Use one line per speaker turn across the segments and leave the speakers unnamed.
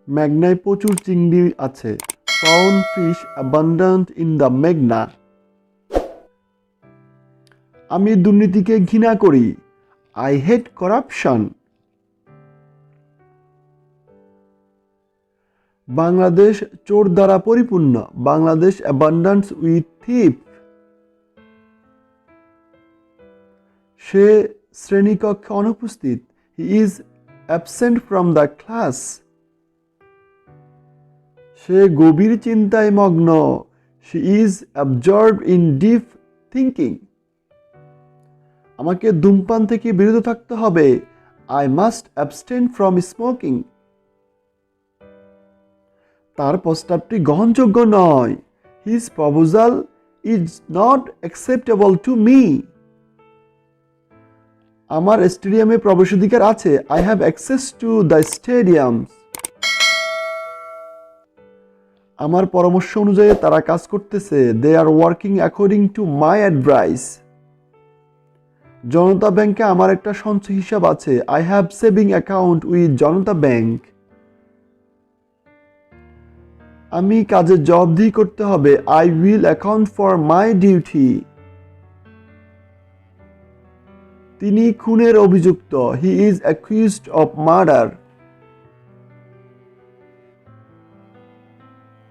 মেঘনায় প্রচুর চিংড়ি আছে। Found fish abundant in the মেঘনা। আমি দুর্নীতিকে ঘৃণা করি। I hate corruption. বাংলাদেশ চোর দ্বারা পরিপূর্ণ। Bangladesh abundant with thief. সে শ্রেণীকক্ষে অনুপস্থিত। He is absent from the class. সে গভীর চিন্তায় মগ্ন। She is absorbed in deep thinking. আমাকে ধূমপান থেকে বিরত থাকতে হবে। I must abstain from smoking. তার প্রস্তাবটি গ্রহণযোগ্য নয়। His proposal is not acceptable to me. আমার স্টেডিয়ামে প্রবেশাধিকার আছে। I have access to the stadiums. আমার পরামর্শ অনুযায়ী তারা কাজ করতেছে। They are working according to my advice. জনতা ব্যাংকে আমার একটা সঞ্চয় হিসাব আছে। I have saving account with Janata bank. আমি কাজের জবাবদিহি করতে হবে। I will account for my duty. তিনি খুনের অভিযুক্ত। He is accused of murder.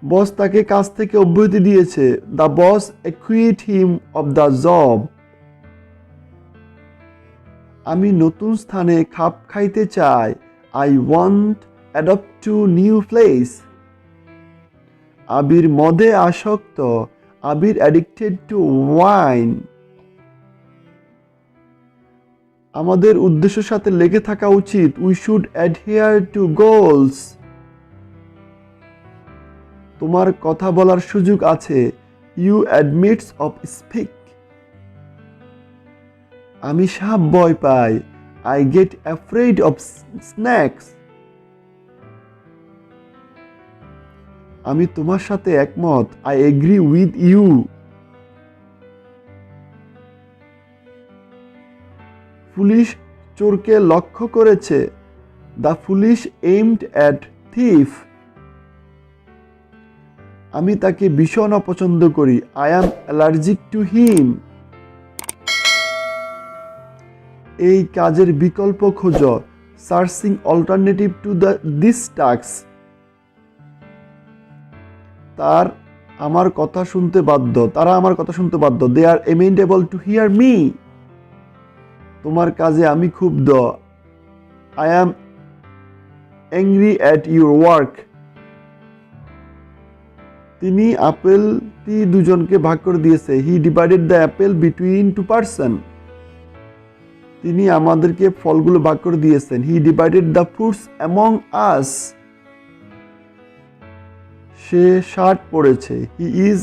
বস তাকে কাজ থেকে অব্যাহতি দিয়েছে। The boss acquitted him of the job. আমি নতুন স্থানে খাপ খাইতে চাই। I want adapt to new place. আবির মদে আসক্ত। আবির addicted to wine. আমাদের উদ্দেশ্যের সাথে লেগে থাকা উচিত। We should adhere to goals. তোমার কথা বলার সুযোগ আছে। You admits of speak. আমি সাপ ভয় পাই। I get afraid of snakes. আমি তোমার সাথে একমত। I agree with you. Police চোরকে লক্ষ্য করেছে। The police aimed at thief. আমি তাকে ভীষণ অপছন্দ করি। I am allergic to him. এই কাজের বিকল্প খোঁজো। Searching alternative to this task. তারা আমার কথা শুনতে বাধ্য। They are amenable to hear me. তোমার কাজে আমি ক্ষুব্ধ। I am angry at your work. তিনি আপেলটি দুজনকে ভাগ করে দিয়েছে। He divided the apple between two person. তিনি আমাদেরকে ফলগুলো ভাগ করে দিয়েছেন। He divided the fruits among us. Say shirt পরেছে। He is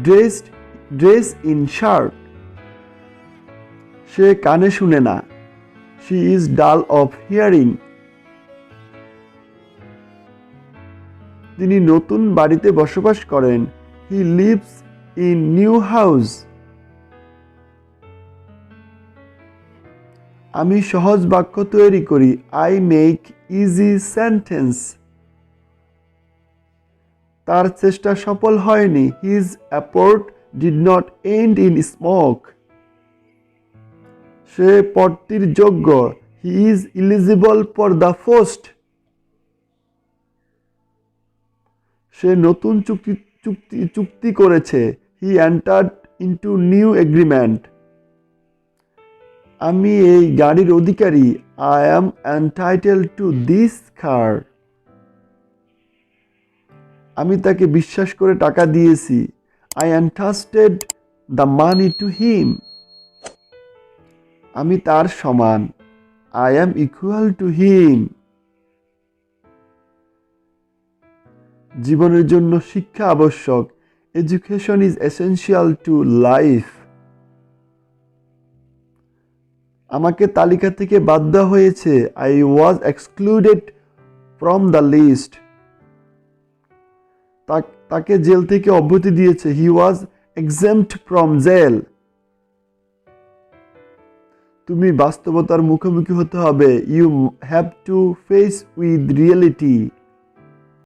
dressed in shirt. সে কানে শুনে না। She is dull of hearing. তিনি নতুন বাড়িতে বসবাস করেন। He lives in new house. আমি সহজ বাক্য তৈরি করি। I make easy sentence. তার চেষ্টা সফল হয়নি। His effort did not end in smoke. সে পদটির যোগ্য। He is eligible for the post. সে নতুন চুক্তি করেছে। He entered into new agreement. আমি এই গাড়ির অধিকারী। I am entitled to this car. আমি তাকে বিশ্বাস করে টাকা দিয়েছি। I entrusted the money to him. আমি তার সমান। I am equal to him. জীবনের জন্য শিক্ষা আবশ্যক। Education is essential to life. আমাকে তালিকা থেকে বাদ দেওয়া হয়েছে। I was excluded from the list. তাকে জেল থেকে অব্যাহতি দিয়েছে। He was exempt from jail. তুমি বাস্তবতার মুখোমুখি হতে হবে। You have to face with reality.